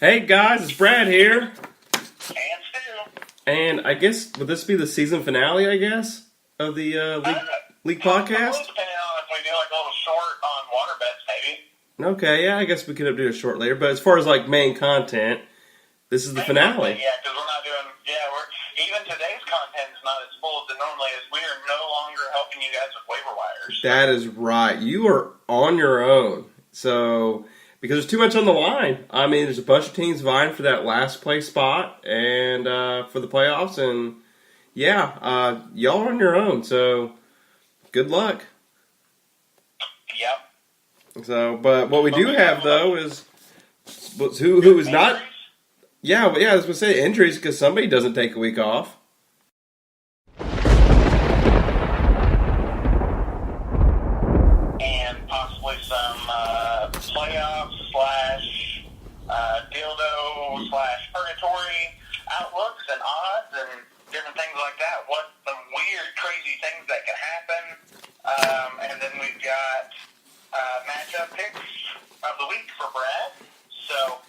Hey guys, it's Brad here, And Stu. and I guess would this be the season finale? I guess of the league podcast. Depending on if we do like a little short on water bets, maybe. Okay, yeah, I guess we could do a short later. But as far as like main content, this is the finale. Yeah, because we're not doing. Yeah, even today's content is not as full as it normally is. We are no longer helping you guys with waiver wires. That is right. You are on your own. So because there's too much on the line. I mean, there's a bunch of teams vying for that last place spot and for the playoffs, and yeah, y'all are on your own. So good luck. Yep. So, but what we do have though is who is not. Yeah, but yeah, I was gonna say injuries because somebody doesn't take a week off. And possibly some playoff slash dildo slash purgatory outlooks and odds and different things like that. What some weird, crazy things that can happen. And then we've got matchup picks of the week for Brad. So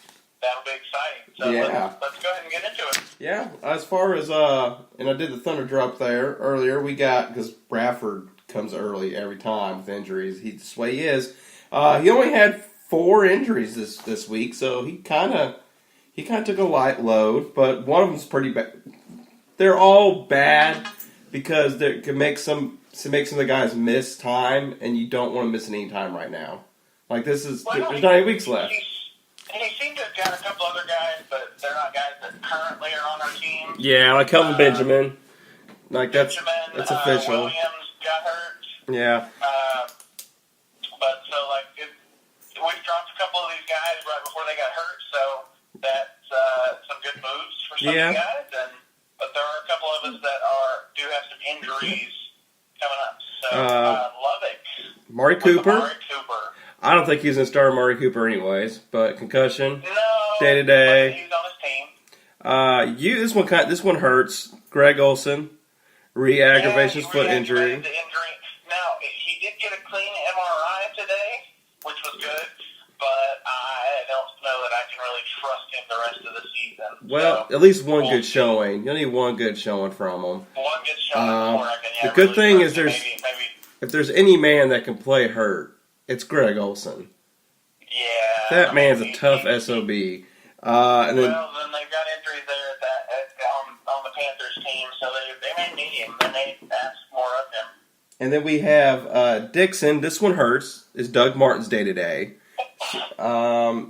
that'll be exciting. So Yeah. let's go ahead and get into it. Yeah, as far as and I did the thunder drop there earlier. We got because Bradford comes early every time with injuries. He's the way he is. He only had 4 injuries this week, so he kind of took a light load. But one of them's pretty bad. They're all bad because they can make some of the guys miss time, and you don't want to miss any time right now. Like this is there's not 8 weeks left. He seemed to have got a couple other guys, but they're not guys that currently are on our team. Yeah, like Kelvin Benjamin. Like that's official. Williams got hurt. Yeah. But so like we've dropped a couple of these guys right before they got hurt, so that's some good moves for some of the guys. But there are a couple of us that do have some injuries coming up. So Lubbock, Mari Cooper. Amari Cooper. I don't think he's going to start Amari Cooper anyways, but concussion, No, day to day. He's on his team. This one hurts. Greg Olson, re-aggravation foot injury. The injury. Now he did get a clean MRI today, which was good, but I don't know that I can really trust him the rest of the season. Well, so, at least one good showing. You'll need one good showing from him. One good showing before I can. The good really thing is maybe. if there's any man that can play hurt, it's Greg Olson. Yeah, That man's a tough SOB. And then, well, then they've got injuries there on the Panthers team, so they may need him. They may ask more of him. and then we have Dixon. This one hurts. Is Doug Martin's day to day. Yeah.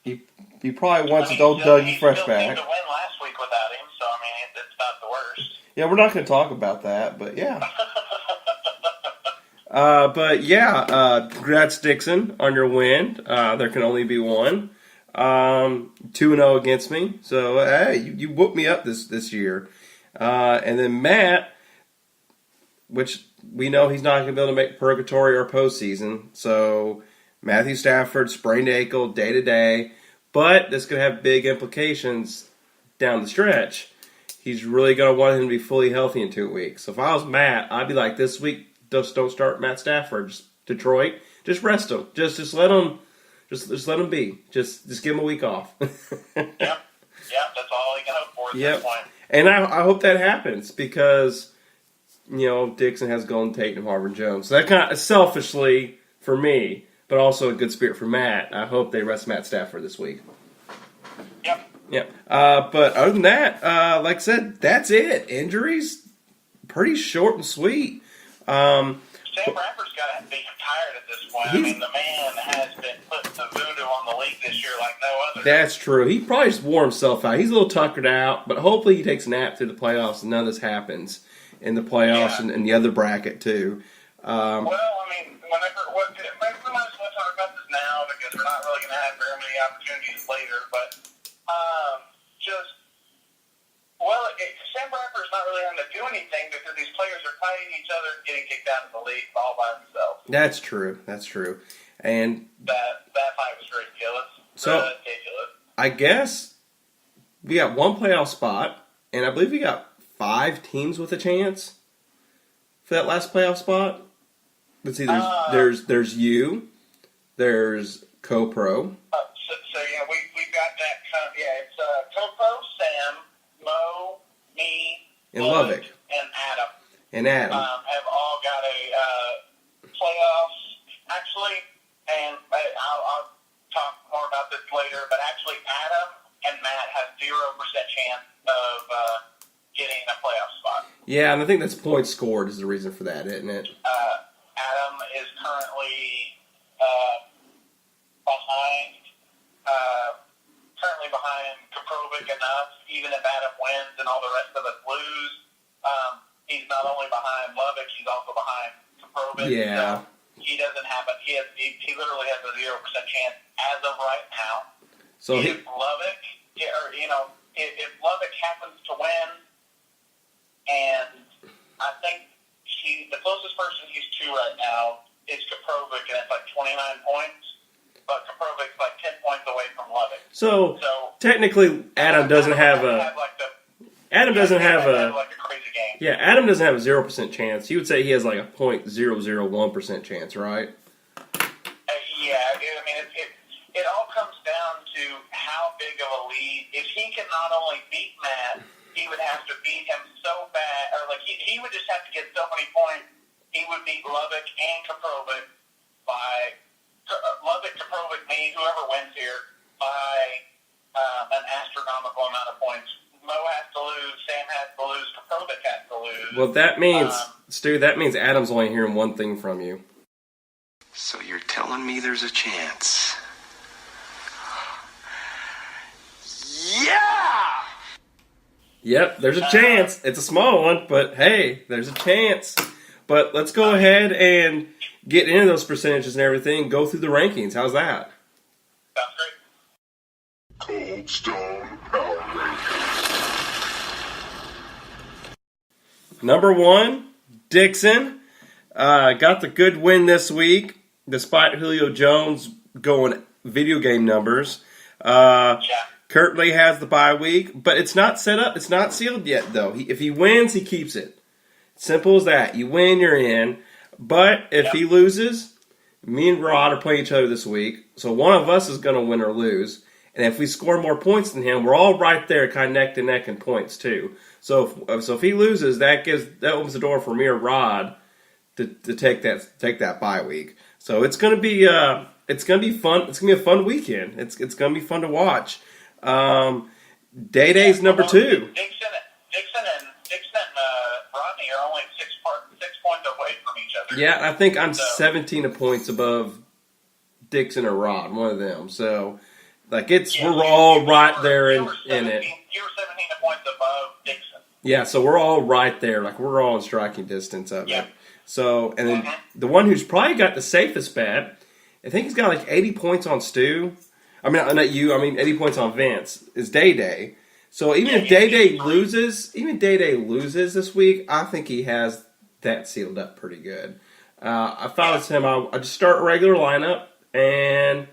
He probably wants his old Dougie fresh back. He still seemed to win last week without him, so I mean it's not the worst. Yeah, we're not going to talk about that, but yeah. Congrats Dixon on your win. There can only be one. 2-0 against me. So hey, you whooped me up this year. And then Matt, which we know he's not going to be able to make purgatory or postseason. So Matthew Stafford sprained ankle day to day, but this could have big implications down the stretch. He's really going to want him to be fully healthy in 2 weeks. So if I was Matt, I'd be like, this week, just don't start Matt Stafford. Just Detroit, just rest him. Just let him. Just let him be. Just give him a week off. Yep, that's all he can hope for at this point. And I hope that happens because Dixon has Golden Tate and Marvin Jones. So that kind of selfishly for me, but also a good spirit for Matt. I hope they rest Matt Stafford this week. Yep. Yep. But other than that, like I said, that's it. Injuries, pretty short and sweet. Sam Bradford's got to be tired at this point. I mean, the man has been putting the voodoo on the league this year like no other. That's true. He probably just wore himself out. He's a little tuckered out, but hopefully he takes a nap through the playoffs and none of this happens in the playoffs and the other bracket too. Well, I mean, we might as well talk about this now because we're not really going to have very many opportunities later. But Sam Bradford's not really having to do anything because these players are fighting each other and getting kicked out of the league all by themselves. That's true. And that fight was ridiculous. So Ridiculous. I guess we got one playoff spot, and I believe we got 5 teams with a chance for that last playoff spot. Let's see. There's you. There's CoPro. So we've got that Lovick, and Adam. Have all got a playoffs, actually, and I'll talk more about this later, but actually Adam and Matt have 0% chance of getting a playoff spot. Yeah, and I think that's points scored is the reason for that, isn't it? Adam is currently behind Kaprovic enough, even if Adam wins and all the rest of us lose. He's not only behind Lovick, he's also behind Kaprovic. Yeah. So he doesn't have it. He literally has a 0% chance as of right now. So if Lovick, if Lovick happens to win, and I think the closest person he's to right now is Kaprovic, and it's like 29 points. But Kaprovic's like 10 points away from Lovick. So technically, Adam doesn't have a. Adam doesn't have a. Like a crazy game. Yeah, Adam doesn't have a 0% chance. You would say he has like a 0.001% chance, right? It all comes down to how big of a lead. If he can not only beat Matt, he would have to beat him so bad, or like he would just have to get so many points. He would beat Lovick and Kaprovic by Lovick, Kaprovic, me, whoever wins here by an astronomical amount of points. Mo has to lose, Sam has to lose, Kaprovic has to lose. Well, that means, Stu, that means Adam's only hearing one thing from you. So you're telling me there's a chance? Yeah! Yep, there's a chance. It's a small one, but hey, there's a chance. But let's go ahead and get into those percentages and everything. Go through the rankings. How's that? Sounds great. Cold Stone Power Rankings. Number 1, Dixon. Got the good win this week, despite Julio Jones going video game numbers. Curtly has the bye week, but it's not set up. It's not sealed yet, though. If he wins, he keeps it. Simple as that. You win, you're in. But if he loses, me and Rod are playing each other this week, so one of us is going to win or lose. And if we score more points than him, we're all right there, kind of neck to neck in points too. So if he loses, that opens the door for me or Rod to take that bye week. So it's going to be fun. It's going to be a fun weekend. It's going to be fun to watch. Day-Day's number 2. Dixon and Rodney are only 6 points away from each other. Yeah, I think I'm 17 points above Dixon or Rod, one of them. So, like, we're all right there in it. You were 17 points above Dixon. Yeah, so we're all right there. Like, we're all in striking distance of it. So, and then the one who's probably got the safest bet, I think he's got like 80 points on Stu. I mean, not you. I mean, 80 points on Vince is Day-Day. So even if Day-Day loses this week, I think he has that sealed up pretty good. I thought it's him. I just start a regular lineup and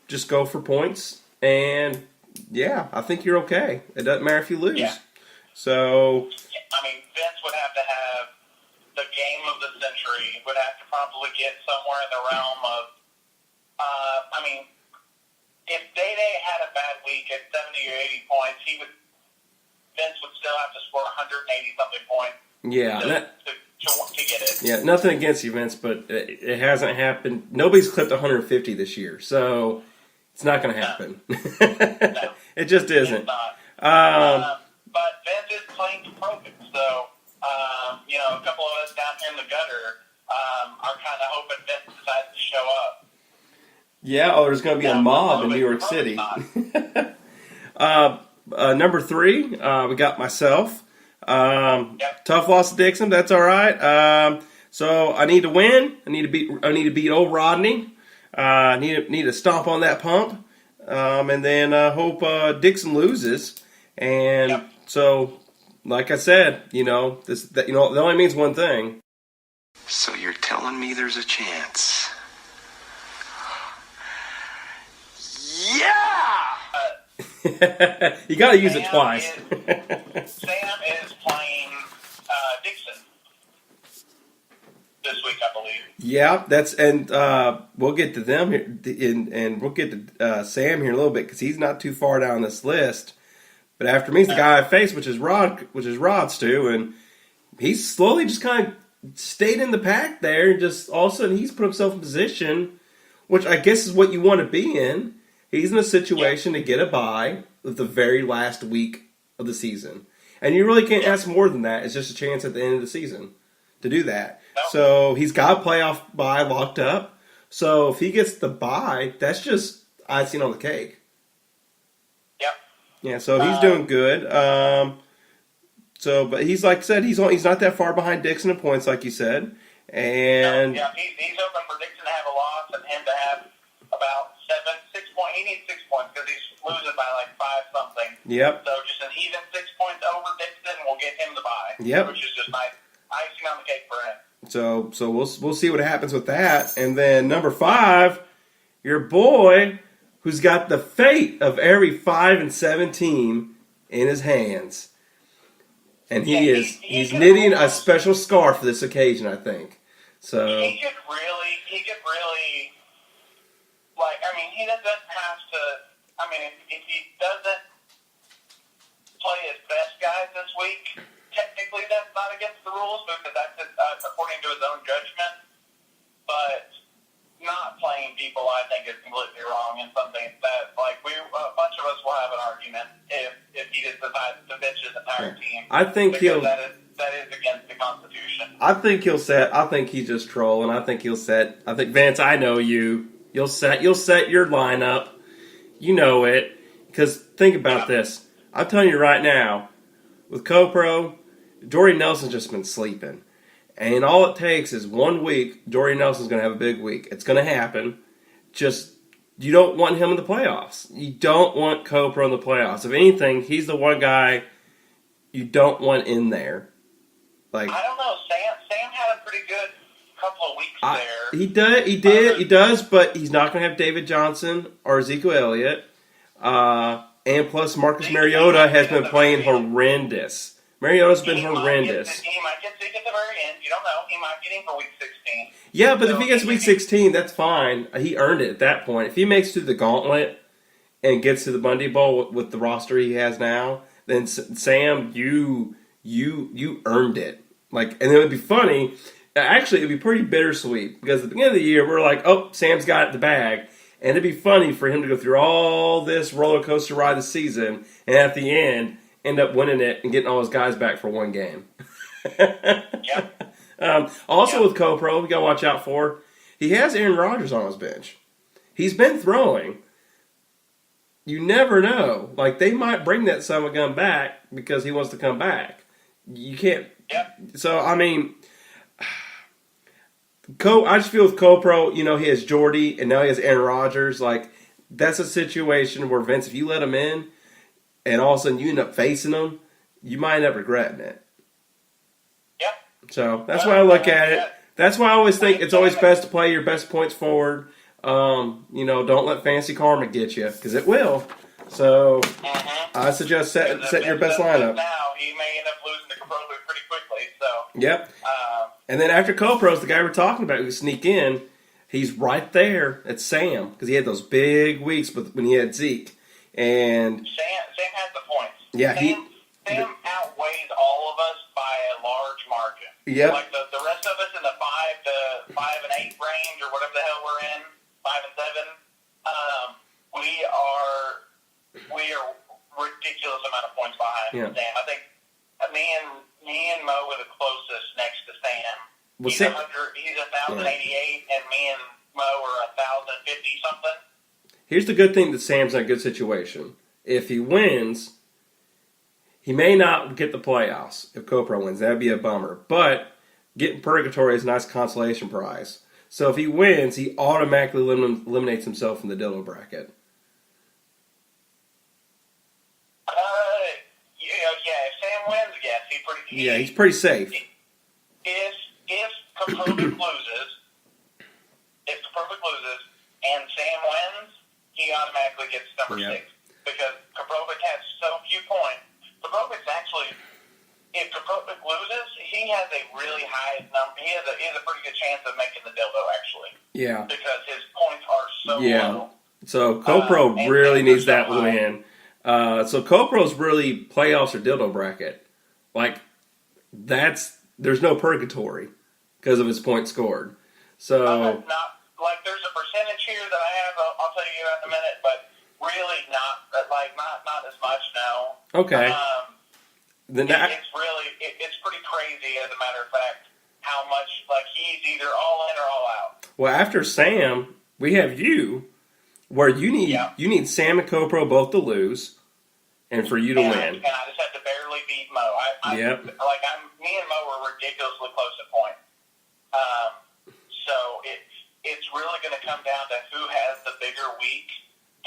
just go for points. And yeah, I think you're okay. It doesn't matter if you lose. Yeah. So I mean, Vince would have to have the game of the century. Would have to probably get somewhere in the realm of. If Day-Day had a bad week at 70 or 80 points, Vince would still have to score 180 something points. Yeah, to get it. Yeah, nothing against you, Vince, but it hasn't happened. Nobody's clipped 150 this year, so it's not going to happen. No. It just isn't. It's not. But Vince is playing to profit, so a couple of us down here in the gutter are kind of hoping Vince decides to show up. Yeah, there's going to be a mob in New York City. Number 3, we got myself. Tough loss to Dixon. That's all right. So I need to win. I need to beat old Rodney. Need to stomp on that pump, and then hope Dixon loses. And so, like I said, that only means one thing. So you're telling me there's a chance? Yeah! You got to use it twice. Sam is playing Dixon this week, I believe. Yeah, we'll get to them here, and we'll get to Sam here in a little bit because he's not too far down this list. But after me is the guy I faced, which is Rod Stu, and he's slowly just kind of stayed in the pack there, and just all of a sudden he's put himself in position, which I guess is what you want to be in. He's in a situation to get a bye with the very last week of the season. And you really can't ask more than that. It's just a chance at the end of the season to do that. No. So he's got a playoff bye locked up. So if he gets the bye, that's just icing on the cake. Yep. Yeah, so he's doing good. But he's like I said, he's not that far behind Dixon in points, like you said. And Yeah, he's hoping for Dixon to have a loss and him to have about 6 points. He needs 6 points because he's losing by like 5 something. Yep. So just an even 6 points over Dixon will get him the bye. Yep. Which is just nice icing on the cake for him. So we'll see what happens with that. And then number 5, your boy, who's got the fate of every 5-7 team in his hands. And he's knitting a special scarf for this occasion, I think. So He could really, like, I mean, he doesn't have to, I mean, if he doesn't play his best guys this week, technically that's not against the rules because that's according to his own judgment. But not playing people, I think, is completely wrong and something that, like, a bunch of us will have an argument if he just decides to bitch his entire team. I think because that is against the Constitution. I think he's just trolling. I think Vance, I know you. You'll set your lineup. You know it. Because think about this. I'm telling you right now, with CoPro, Dory Nelson's just been sleeping. And all it takes is 1 week, Dory Nelson's going to have a big week. It's going to happen. Just, you don't want him in the playoffs. You don't want CoPro in the playoffs. If anything, he's the one guy you don't want in there. Like, I don't know. Sam had a pretty good couple of weeks there. He does, but he's not going to have David Johnson or Ezekiel Elliott. And plus, Marcus Mariota has been playing horrendous. Mariota's been horrendous. He might get sick at the very end. You don't know. He might get him for week 16. Yeah, but if he gets week 16, that's fine. He earned it at that point. If he makes it through the gauntlet and gets to the Bundy Bowl with the roster he has now, then Sam, you earned it. Like, and it would be funny. Actually, it would be pretty bittersweet because at the beginning of the year, we're like, oh, Sam's got it in the bag. And it'd be funny for him to go through all this roller coaster ride this season, and at the end, end up winning it and getting all his guys back for one game. Yep. Also with CoPro, we got to watch out for, he has Aaron Rodgers on his bench. He's been throwing. You never know. Like, they might bring that son of a gun back because he wants to come back. You can't. Yep. So, I mean, I just feel with CoPro, he has Jordy and now he has Aaron Rodgers. Like, that's a situation where, Vince, if you let him in and all of a sudden you end up facing him, you might end up regretting it. Yep. So that's why I look at it. That's why I always think it's always best to play your best points forward. Don't let fancy karma get you because it will. So I suggest setting your best lineup. Now he may end up losing to CoPro pretty quickly. So yep. And then after CoPro's the guy we're talking about who sneak in, he's right there at Sam because he had those big weeks when he had Zeke and Sam has the points. Yeah, Sam outweighs all of us by a large margin. Yep. Like the rest of us in the 5 and 8 range or whatever the hell we're in, 5 and 7. We are ridiculous amount of points behind Sam. I think me and Mo were the closest next to Sam. Well, He's 1,088, and me and Mo are 1,050 something. Here's the good thing that Sam's in a good situation. If he wins, he may not get the playoffs if CoPro wins. That would be a bummer. But getting Purgatory is a nice consolation prize. So if he wins, he automatically eliminates himself from the Dillo bracket. If Sam wins, yes, he's pretty safe. If Kaprovic loses, and Sam wins, he automatically gets number 6 because Kaprovic has so few points. Kaprovic's actually, if Kaprovic loses, he has a really high number. He has a pretty good chance of making the dildo actually. Yeah. Because his points are so low. So CoPro really needs that win. So CoPro's really playoffs or dildo bracket. Like, there's no purgatory because of his points scored. So Not like there's a percentage here that I have. I'll tell you in a minute, but really not as much. No. okay, then that, It's really it's pretty crazy. As a matter of fact, how much like he's either all in or all out. well, after Sam, we have you, where you need Sam and CoPro both to lose, and for you to and win. And I just had to barely beat Mo. Yep. Me and Mo were ridiculously close at point. So it's really going to come down to who has the bigger week,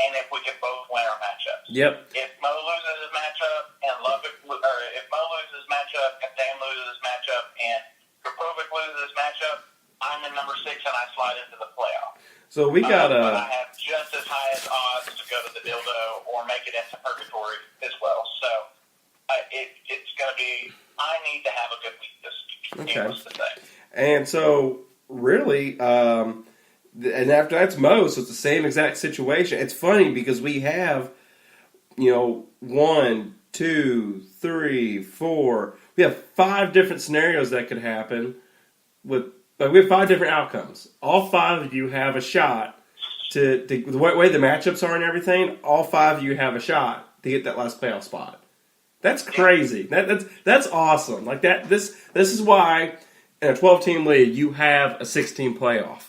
and if we can both win our matchups. Yep. If Mo loses his matchup and if Mo loses his matchup and Sam loses his matchup and Krapovic loses his matchup, I'm in number 6 and I slide into the playoff. So we got But I have just as high as odds to go to the dildo or make it into purgatory as well. So it's going to be. I need to have a good week this week. Okay. Needless to say. And so, really, and after that's Mo, so it's the same exact situation. It's funny because we have, 1, 2, 3, 4. We have 5 different scenarios that could happen. We have 5 different outcomes. All 5 of you have a shot to the way the matchups are and everything. All 5 of you have a shot to get that last playoff spot. That's crazy. That's awesome. Like that. This is why in a 12-team league you have a 16 playoff,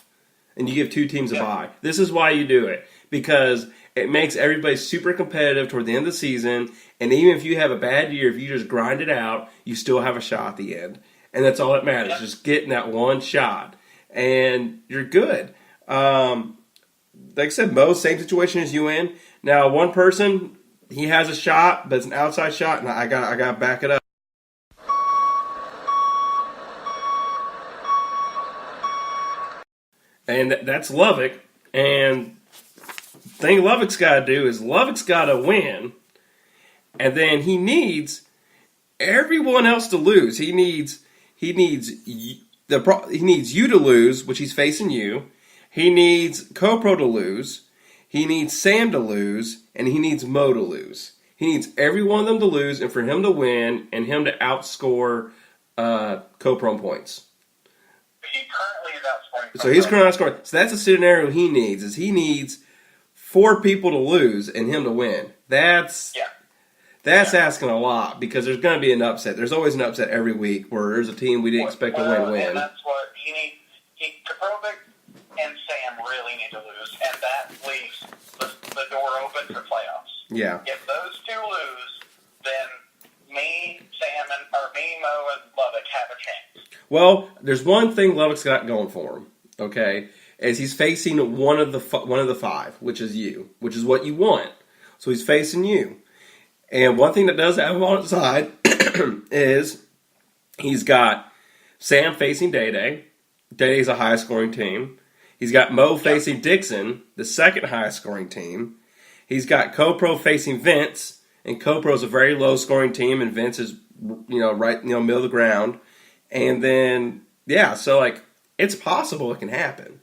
and you give 2 teams a bye. This is why you do it, because it makes everybody super competitive toward the end of the season. And even if you have a bad year, if you just grind it out, you still have a shot at the end, and that's all that matters. Just getting that one shot, and you're good. Like I said, Mo, same situation as you in. Now, one person, he has a shot, but it's an outside shot, and I got to back it up. And that's Lovick. And the thing Lovick's got to do is Lovick's got to win, and then he needs everyone else to lose. He needs you to lose, which he's facing you. He needs CoPro to lose. He needs Sam to lose, and he needs Mo to lose. He needs every one of them to lose, and for him to win, and him to outscore CoPro in points. He currently is outscoring. So he's currently outscoring. So that's a scenario he needs. Is he needs 4 people to lose and him to win. That's asking a lot, because there's going to be an upset. There's always an upset every week where there's a team we didn't expect to win. And that's what he needs. Kaprovic and Sam really need to lose, and that leaves the door open for playoffs. Yeah. If those 2 lose, then me, Sam, Mo, and Lovick have a chance. Well, there's one thing Lovick's got going for him. Okay, is he's facing one of the 5, which is you, which is what you want. So he's facing you. And one thing that does have him on his side is he's got Sam facing Day Day. Day Day's a high scoring team. He's got Mo facing Dixon, the second highest scoring team. He's got CoPro facing Vince, and CoPro's a very low scoring team, and Vince is right middle of the ground. And then so like it's possible it can happen.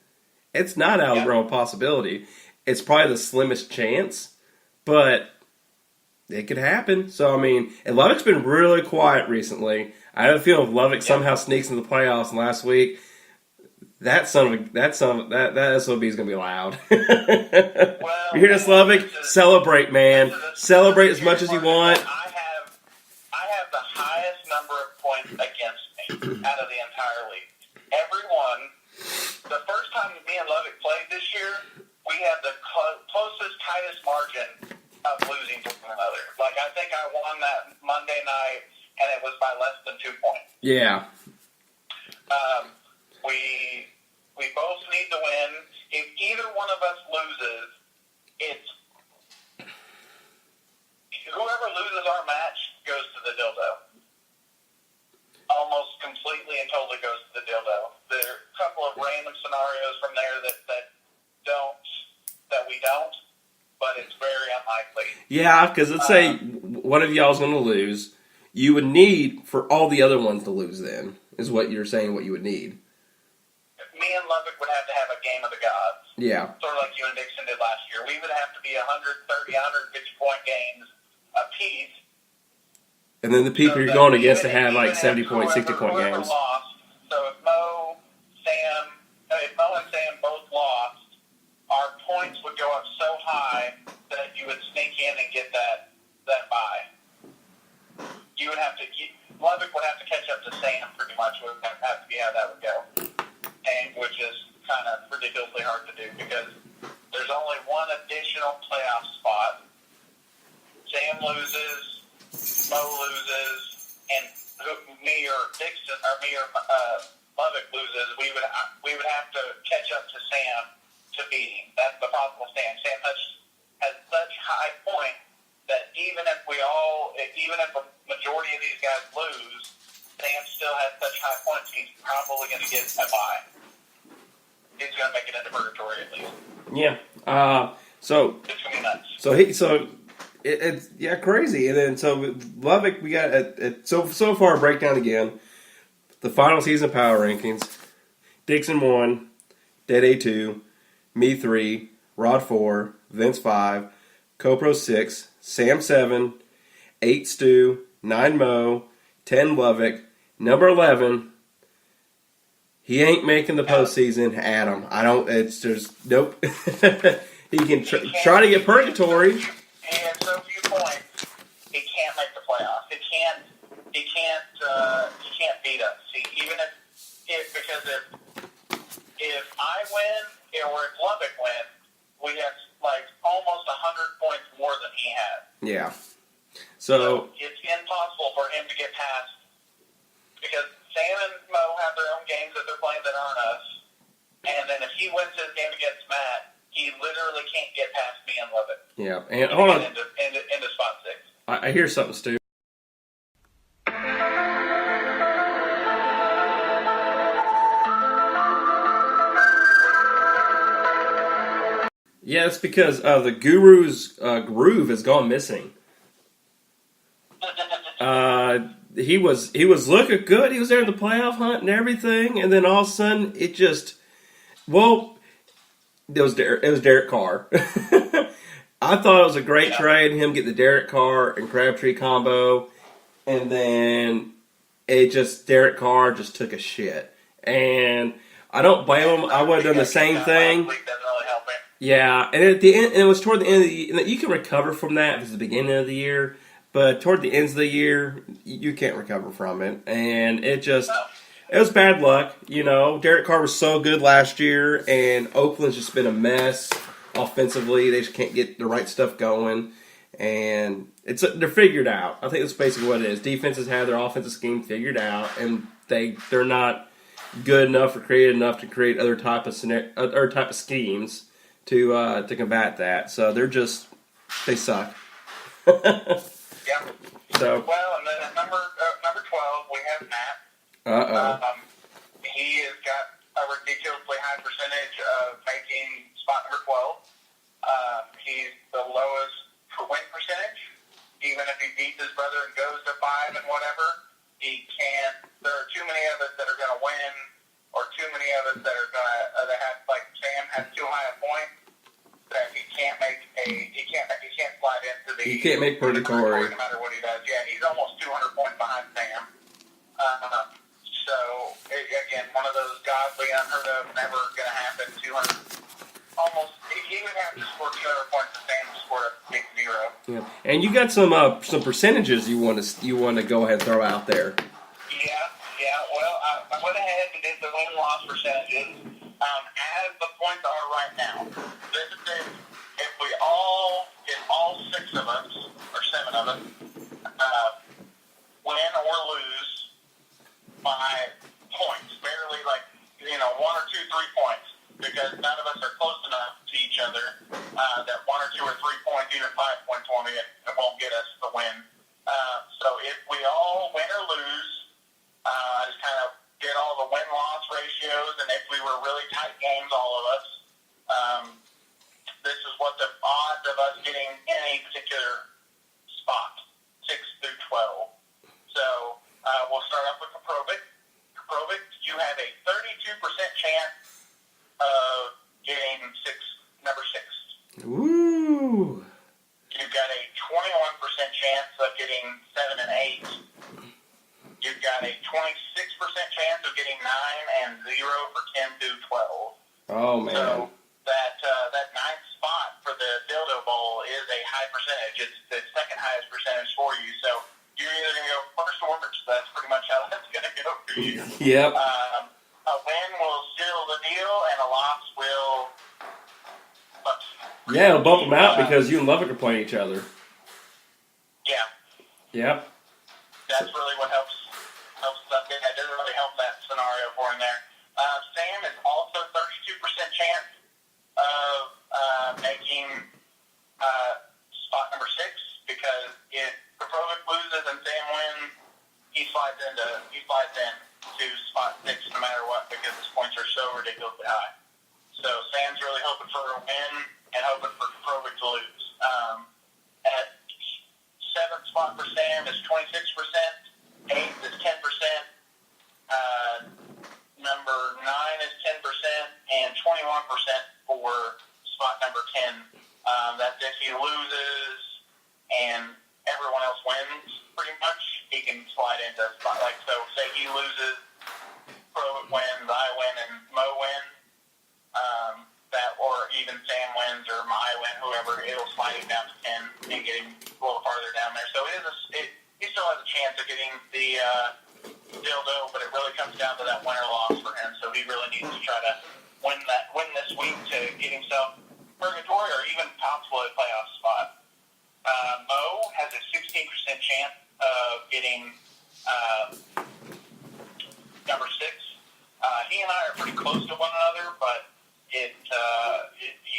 It's not out of the realm of possibility. It's probably the slimmest chance, but it could happen. So I mean, and Lovick's been really quiet recently. I have a feeling if Lovick somehow sneaks into the playoffs last week, that SOB is gonna be loud. You hear this, Lovick? Celebrate, man. Celebrate as much as you want. I have the highest number of points against me out of the entire league. The first time me and Lovick played this year, we had the closest, tightest margin of losing to one another. Like, I think I won that Monday night, and it was by less than 2 points. Yeah. We both need to win. If either one of us loses, it's whoever loses our match goes to the dildo. Almost completely and totally goes to the dildo. There are a couple of random scenarios from there that we don't, but it's very unlikely. Yeah, because let's say one of y'all's going to lose. You would need for all the other ones to lose then, is what you're saying, what you would need. Me and Lovick would have to have a game of the gods. Yeah. Sort of like you and Dixon did last year. We would have to be 130, 150 point games And then the people you're going against to have like 70 point, 60 point whoever games. Lost, so if Mo and Sam both lost, our points would go up so high that you would sneak in and get that bye. You would have to. Lubbock would have to catch up to Sam pretty much. Would have to be how that would go, and which is kind of ridiculously hard to do because there's only one additional playoff spot. Sam loses, Mo loses, and me or Dixon or me or Lubbock loses. We would have to catch up to Sam to beat him. That's the problem with Sam. Sam has such high point that even if a majority of these guys lose, Sam still has such high points. He's probably going to get a bye. He's going to make it into purgatory at least. Yeah. So It's going to be nuts. it's crazy. And then so Lubbock, we got so far breakdown again. The final season power rankings: Dixon 1, Dead A 2, me 3, Rod 4, Vince 5, Copro 6, Sam 7, 8 Stu, 9 Mo, 10 Lubbock, number 11. He ain't making the postseason, Adam. Nope. He can try to get purgatory. He has so few points, he can't make the playoffs. He can't beat us. Even because if I win or if Lubbock win, we have like almost 100 points more than he has. Yeah. So it's impossible for him to get past because Sam and Mo have their own games that they're playing that aren't us. And then if he wins his game against Matt, he literally can't get past me and Lubbock. Yeah. And hold on. Into spot 6. I hear something, Stu. Yeah, it's because the Guru's groove has gone missing. He was looking good. He was there in the playoff hunt and everything, and then all of a sudden it was Derek Carr. I thought it was a great trade, him get the Derek Carr and Crabtree combo, and then Derek Carr just took a shit, and I don't blame him. I would have done the same thing. Doesn't really help him. Yeah, and at the end, and it was toward the end of the year. You can recover from that if it's the beginning of the year, but toward the ends of the year, you can't recover from it. And it was bad luck. You know, Derek Carr was so good last year, and Oakland's just been a mess offensively. They just can't get the right stuff going, and they're figured out. I think that's basically what it is. Defenses have their offensive scheme figured out, and they're not good enough or creative enough to create other type of schemes to combat that. So they suck. Yeah. So well, and then at number 12 we have Matt. He has got a ridiculously high percentage of making spot number 12. He's the lowest for win percentage. Even if he beats his brother and goes to 5 and whatever, he can't. There are too many of us that are going to win, or too many of us that are going to have, like Sam has too high a point that he can't slide into the. you can't make purgatory. No matter what he does. Yeah, he's almost 200 points behind Sam. So again, one of those godly, unheard of, never going to happen. 200, almost. He would have to score 200 points, and Sam scored a big 0. Yeah, and you got some percentages you want to go ahead and throw out there. Yeah. Well, I went ahead and did the win-loss percentages as the points are right now. This is if all 6 of us or 7 of us win or lose by points, barely 1 or 2, 3 points, because none of us are close enough to each other that 1 or 2 or 3 points, even 5 points won't get us the win. So if we all win or lose, I just kind of did all the win-loss ratios, and if we were really tight games, all of us, this is what the odds of us getting any particular spot, 6 through 12. So we'll start off with Kaprovic. Kaprovic, you have a 32% chance of getting number 6. Woo! You've got a 21% chance of getting 7 and 8. You've got a 26% chance of getting 9 and 0 for 10 to 12. Oh man. So that ninth spot for the Dildo Bowl is a high percentage. It's the second highest percentage for you. So you're either going to go first or worst. That's pretty much how that's going to go for you. Yep. A win will seal the deal, and a loss will. Yeah, it'll bump them out because you and Lubbock are playing each other. Yeah, Yep. that's really what helps. That doesn't really help that scenario for him there. Sam is also 32% chance of making spot number 6 because if Petrovic loses and Sam wins, he slides in to spot 6 no matter what because his points are so ridiculously high. So Sam's really hoping for a win and hoping for Petrovic to lose. At 7th spot for Sam is 26%, 8th is 10%, number 9 is 10%, and 21% for spot number 10. That's if he loses and everyone else wins, pretty much, he can slide into spot. Like, so say he loses, Petrovic wins, I win, and Mo wins. Or even Sam wins or I win, whoever, it'll slide him down to 10 and get him a little farther down there. So he still has a chance of getting the dildo, but it really comes down to that win or loss for him. So he really needs to try to win this week to get himself purgatory or even possibly a playoff spot. Mo has a 16% chance of getting number 6. He and I are pretty close to one another, but he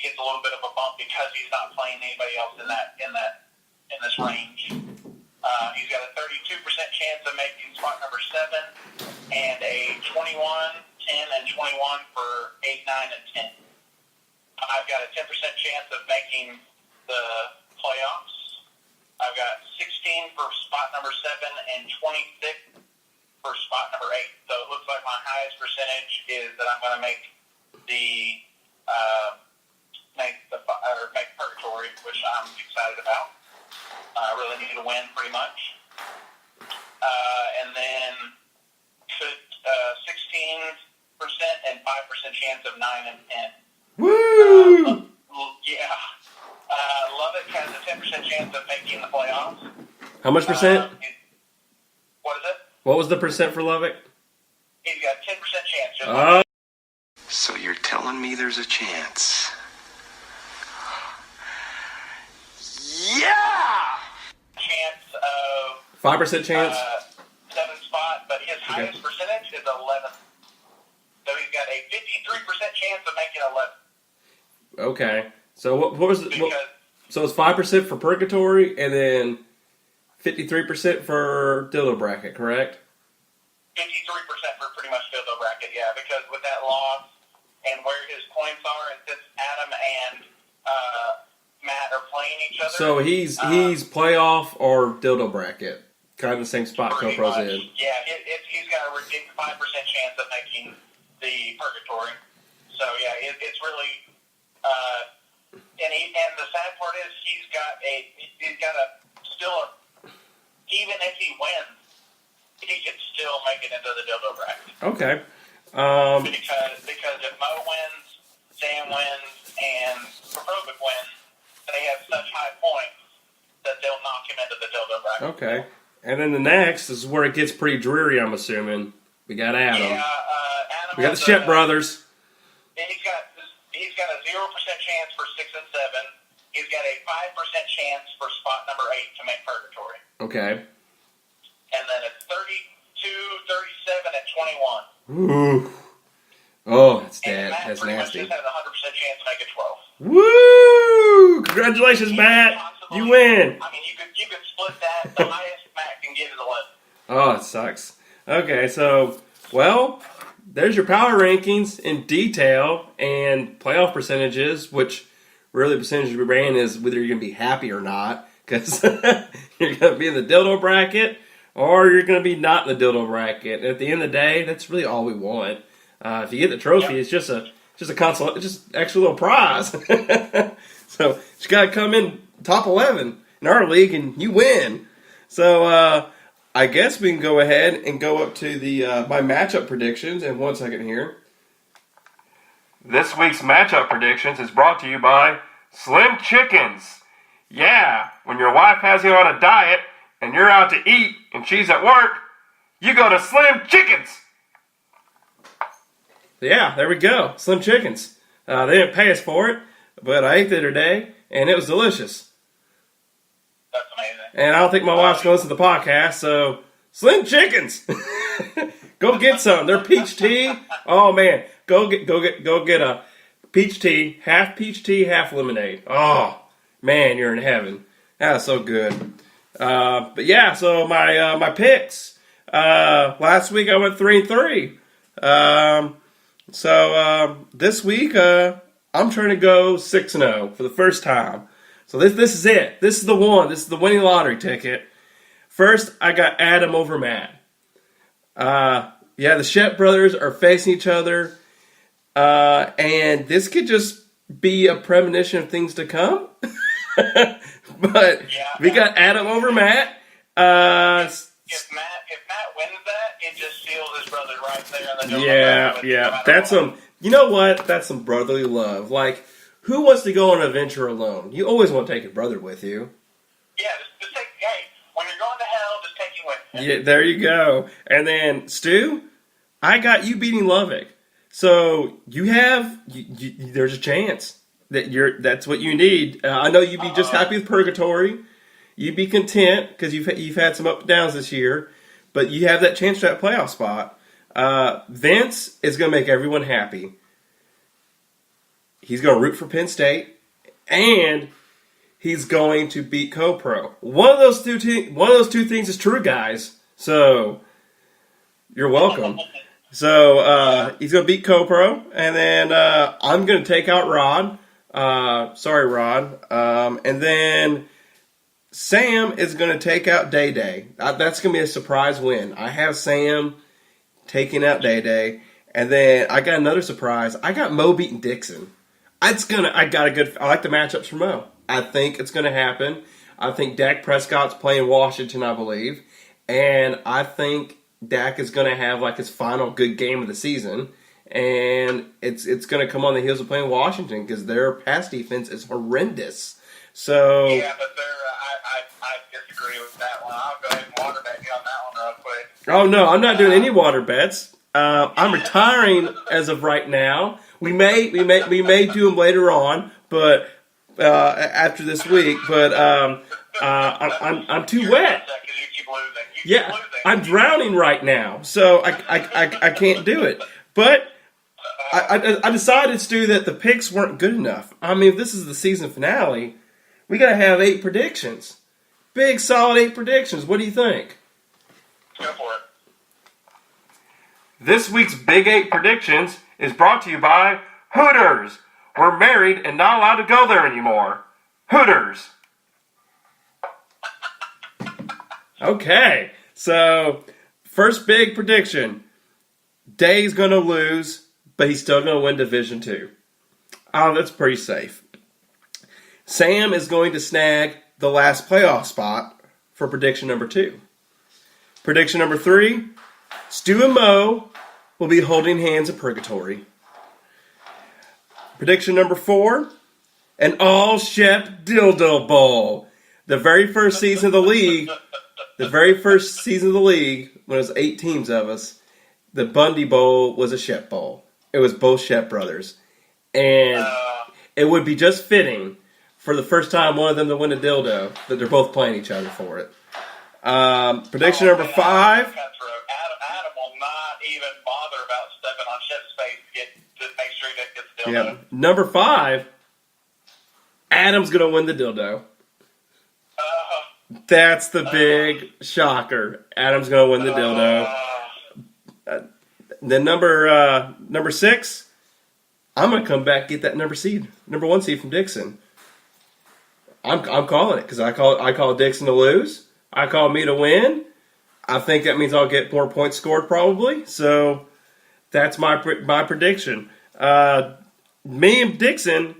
gets a little bit of a bump because he's not playing anybody else in this range. He's got a 32% chance of making spot number 7, and a 21, 10, and 21 for 8, 9, and 10. I've got a 10% chance of making the playoffs. I've got 16 for spot number 7 and 26 for spot number 8. So it looks like my highest percentage is that I'm going to make make purgatory, which I'm excited about. I really need to win pretty much. And then 16% and 5% chance of 9 and 10. Woo! Yeah. Lubbock has a 10% chance of making the playoffs. How much percent? What is it? What was the percent for Lubbock? He's got 10% chance. Just like So you're telling me there's a chance? Yeah! chance of 5% chance? 7th spot, but his highest percentage is 11. So he's got a 53% chance of making 11. Okay. So what was it? Because So it's 5% for purgatory and then 53% for dildo bracket, correct? 53% for pretty much dildo bracket, yeah. Because with that loss and where his points are, and since Adam and Matt are playing each other, So he's playoff or dildo bracket, kind of the same spot pretty Copro's much, in. yeah. He's got a ridiculous 5% chance of making the purgatory. So yeah, it's really. And the sad part is he's got even if he wins, he could still make it into the dildo bracket. Okay. Because if Mo wins, Sam wins, and Petrovic wins, they have such high points that they'll knock him into the dildo bracket. Okay. And then the next is where it gets pretty dreary, I'm assuming. We got Adam. Yeah, Adam. We got the Shep brothers. He's got a 0% chance for 6 and 7. He's got a 5% chance for spot number 8 to make purgatory. Okay. And then it's 32, 37, and 21. Ooh. Oh, that's And Matt that's pretty nasty. much just has a 100% chance to make it 12. Woo! Congratulations, Matt. You win. I mean, you could split that. The highest Matt can get is 11. Oh, it sucks. Okay, so, well, there's your power rankings in detail and playoff percentages, which really the percentage we ran is whether you're going to be happy or not, because you're going to be in the dildo bracket or you're going to be not in the dildo bracket. And at the end of the day, that's really all we want. If you get the trophy, it's just a console, it's just extra little prize. So you got to come in top 11 in our league, and you win. So I guess we can go ahead and go up to the my matchup predictions. And 1 second here. This week's matchup predictions is brought to you by Slim Chickens. Yeah, when your wife has you on a diet and you're out to eat and she's at work, you go to Slim Chickens. Yeah, there we go. Slim Chickens. They didn't pay us for it, but I ate it today, and it was delicious. That's amazing. And I don't think my wife's going to listen to the podcast, so Slim Chickens. Go get some. They're peach tea. Oh man, go get a peach tea, half lemonade. Oh man, you're in heaven. That's so good. But yeah, so my picks. Last week I went 3-3. So this week I'm trying to go 6-0 for the first time. So this is it. This is the one. This is the winning lottery ticket. First, I got Adam over Matt. Yeah, the Shep brothers are facing each other. And this could just be a premonition of things to come. But we got Adam over Matt. If Matt wins that, it just seals his brother right there in the door. Yeah. That's some. You know what? That's some brotherly love. Like, who wants to go on an adventure alone? You always want to take your brother with you. Yeah, just take. Hey, when you're going to hell, just take him with you. Yeah, there you go. And then Stu, I got you beating Lovick. So you have. There's a chance that that's what you need. I know you'd be just happy with Purgatory. You'd be content because you've had some up and downs this year, but you have that chance for that playoff spot. Vince is going to make everyone happy. He's going to root for Penn State, and he's going to beat CoPro. One of those two things is true, guys. So you're welcome. So he's going to beat CoPro, and then I'm going to take out Rod. Sorry, Rod. And then Sam is going to take out Day Day. That's going to be a surprise win. I have Sam taking out Day Day. And then I got another surprise. I got Mo beating Dixon. I like the matchups for Mo. I think it's going to happen. I think Dak Prescott's playing Washington, I believe. And I think Dak is going to have like his final good game of the season. And it's going to come on the heels of playing Washington because their pass defense is horrendous. So yeah, but I disagree with that one. I'll go ahead and water bet you on that one real quick. Oh no, I'm not doing any water bets. I'm retiring as of right now. We may do them later on, but after this week. But I'm too wet. Yeah, I'm drowning right now, so I can't do it. But I decided, Stu, that the picks weren't good enough. I mean, if this is the season finale, we got to have 8 predictions. Big, solid 8 predictions. What do you think? Go for it. This week's Big 8 predictions is brought to you by Hooters. We're married and not allowed to go there anymore. Hooters. Okay, so first big prediction. Day's going to lose, but he's still going to win Division 2. Oh, that's pretty safe. Sam is going to snag the last playoff spot for prediction number 2. Prediction number 3, Stu and Mo will be holding hands in Purgatory. Prediction number 4, an all-Shep Dildo Bowl. The very first season of the league, when it was 8 teams of us, the Bundy Bowl was a Shep Bowl. It was both Shep brothers. And it would be just fitting for the first time one of them to win a dildo that they're both playing each other for it. Prediction number 5. Adam will not even bother about stepping on Shep's face to make sure he gets the dildo. Yeah. Number 5, Adam's going to win the dildo. That's the big shocker. Adam's going to win the dildo. Then number 6, I'm going to come back and get that number 1 seed from Dixon. I'm calling it because I call Dixon to lose. I call me to win. I think that means I'll get more points scored probably. So that's my prediction. Me and Dixon,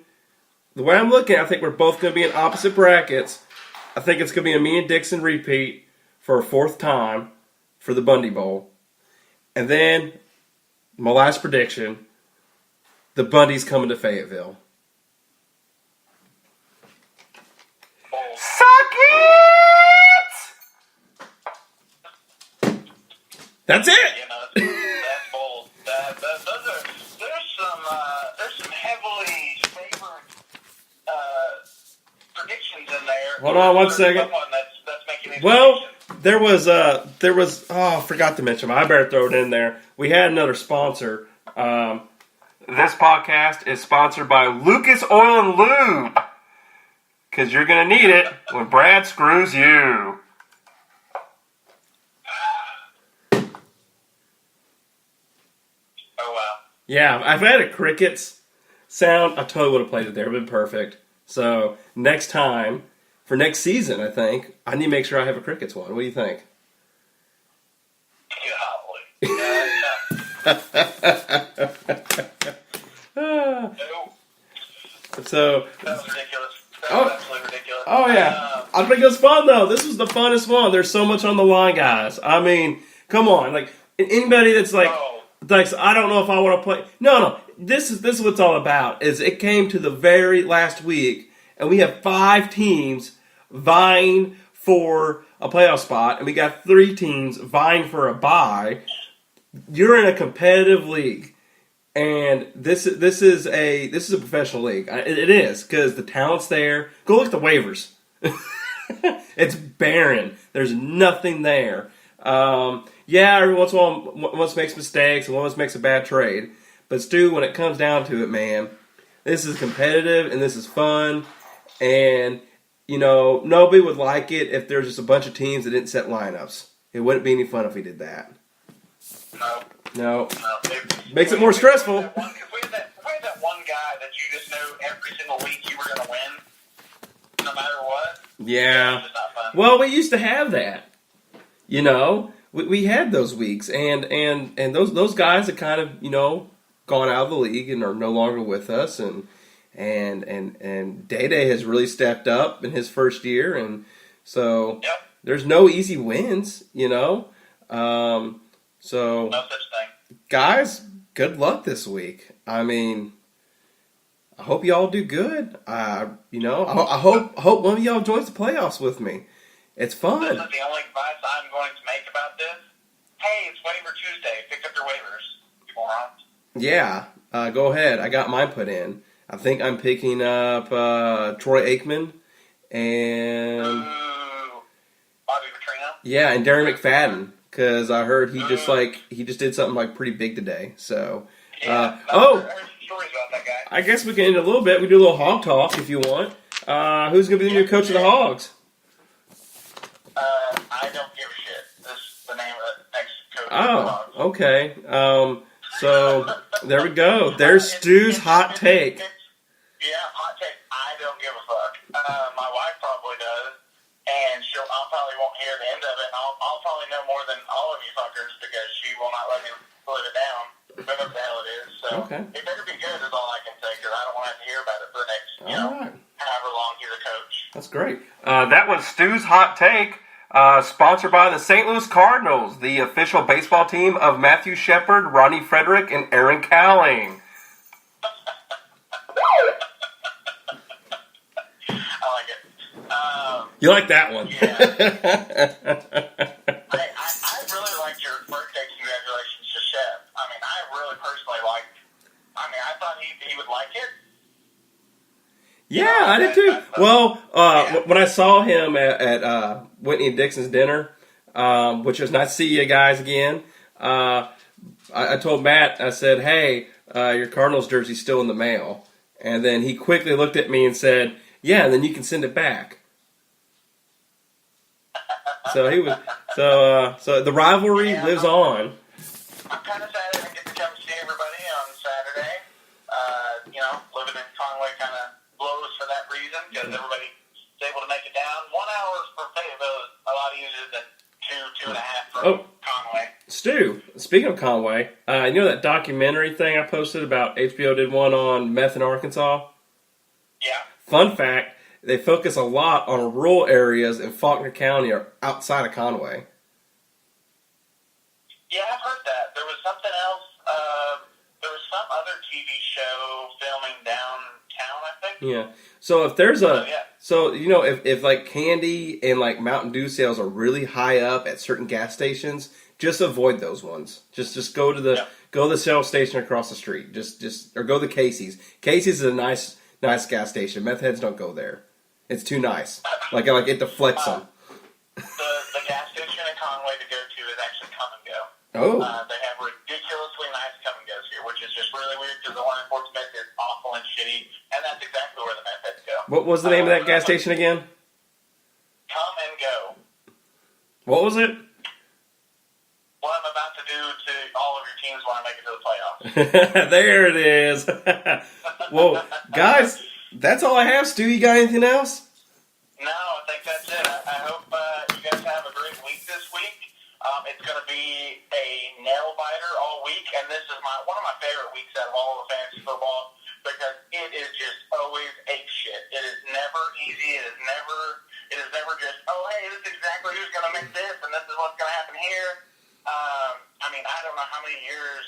the way I'm looking, I think we're both going to be in opposite brackets. I think it's going to be a me and Dixon repeat for a fourth time for the Bundy Bowl. And then, my last prediction, the Bundy's coming to Fayetteville. Bold. Suck it! That's it! You know, that's bold. There's some heavily favored predictions in there. Hold on one For second. someone that's making these Well, predictions. there was, I forgot to mention, I better throw it in there. We had another sponsor. This podcast is sponsored by Lucas Oil and Lube. Because you're going to need it when Brad screws you. Oh, wow. Yeah, if I had a crickets sound, I totally would have played it there. It would have been perfect. So, next time, for next season, I think, I need to make sure I have a crickets one. What do you think? Golly. No. So, That was ridiculous. That Oh. was absolutely ridiculous. oh yeah. I think it was fun, though. This was the funnest one. There's so much on the line, guys. I mean, come on. Like, anybody that's like, Oh. I don't know if I want to play. No. This is what it's all about. Is it came to the very last week, and we have 5 teams vying for a playoff spot, and we got 3 teams vying for a bye. You're in a competitive league, and this is a professional league. It is, because the talent's there. Go look at the waivers. It's barren. There's nothing there. Yeah, every once in a while, one of us makes mistakes, and one of us makes a bad trade. But Stu, when it comes down to it, man, this is competitive and this is fun. And, you know, nobody would like it if there's just a bunch of teams that didn't set lineups. It wouldn't be any fun if we did that. No. Makes it more stressful. If we had that one guy that you just knew every single week you were going to win, no matter what, Yeah. it's just not fun. Well, we used to have that. You know, we had those weeks, and those guys have kind of, you know, gone out of the league and are no longer with us, and Day Day has really stepped up in his first year, and so Yep. there's no easy wins, you know. So No such thing. guys, good luck this week. I mean, I hope y'all do good. You know, I hope one of y'all joins the playoffs with me. It's fun. This is the only advice I'm going to make about this. Hey, it's waiver Tuesday. Pick up your waivers, you morons. Yeah, go ahead. I got mine put in. I think I'm picking up Troy Aikman and Ooh. Bobby Petrino. yeah, and Darren McFadden, because I heard he just did something like pretty big today. So Yeah. I heard some stories about that guy. I guess we can end a little bit. We do a little hog talk if you want. Who's going to be the new coach of the Hogs? I don't give a shit. This is the name of the next coach. Oh, okay. So there we go. There's Stu's hot take. Yeah, hot take. I don't give a fuck. My wife probably does, and I probably won't hear the end of it. And I'll probably know more than all of you fuckers because she will not let me live it down, whatever the hell it is. So Okay. it better be good is all I can say because I don't want to have to hear about it for the next, All right. however long he's a coach. That's great. That was Stu's hot take, sponsored by the St. Louis Cardinals, the official baseball team of Matthew Shepard, Ronnie Frederick, and Aaron Cowling. I like it. You like that one? Yeah. I really liked your birthday congratulations to Shep. I mean, I really personally liked. I mean, I thought he would like it. Yeah, I did too. Well, when I saw him at Whitney and Dixon's dinner, which was nice to see you guys again, I told Matt, I said, hey, your Cardinals jersey's still in the mail. And then he quickly looked at me and said, yeah, and then you can send it back. So he was so the rivalry lives on. I'm kind of sad I didn't get to come see everybody on Saturday. Living in Conway kind of blows for that reason because everybody's able to make it down. 1 hour for Fayetteville is a lot easier than 2.5 from Conway. Stu, speaking of Conway, you know that documentary thing I posted about HBO did one on meth in Arkansas? Yeah. Fun fact, they focus a lot on rural areas in Faulkner County or outside of Conway. Yeah, I've heard that. There was something else. There was some other TV show filming downtown, I think. Yeah. So if there's a, Yeah. so you know, if like candy and like Mountain Dew sales are really high up at certain gas stations, just avoid those ones. Just go to the go to the Shell station across the street. Just or go to Casey's. Casey's is a nice gas station. Meth heads don't go there. It's too nice. Like it deflects them. The gas station in Conway to go to is actually Come and Go. Oh. They have ridiculously nice Come and Goes here, which is just really weird because the one in Fort Smith is awful and shitty, and that's exactly where the meth heads go. What was the name of that gas station again? Come and Go. What was it? What I'm about to do to all of your teams when I make it to the playoffs. There it is. Well, guys, that's all I have. Stu, you got anything else? No, I think that's it. I hope you guys have a great week this week. It's going to be a nail biter all week, and this is one of my favorite weeks out of all of fantasy football because it is just always ape shit. It is never easy. It is never just, oh, hey, this is exactly who's going to make this, and this is what's going to happen here. I mean, I don't know how many years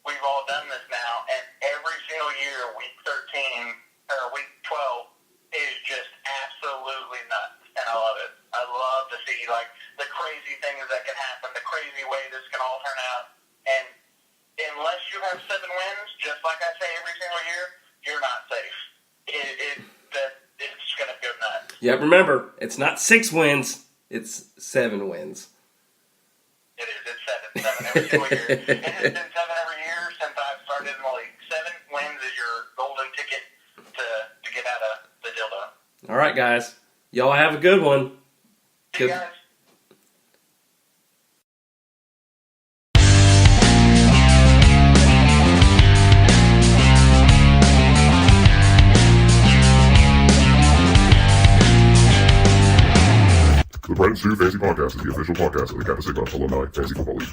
we've all done this now, and every single year, week 13 or week 12 is just absolutely nuts, and I love it. I love to see like the crazy things that can happen, the crazy way this can all turn out, and unless you have 7 wins, just like I say every single year, you're not safe. It's going to go nuts. Yeah, remember, it's not 6 wins, it's 7 wins. It is. It's 7 every single year. It has been 7 every year since I've started in the league. 7 wins is your golden ticket to get out of the dildo. All right, guys. Y'all have a good one. See you guys. The Brett and Stu Fantasy Podcast is the official podcast of the Kappa Sigma Alumni Fantasy Football League.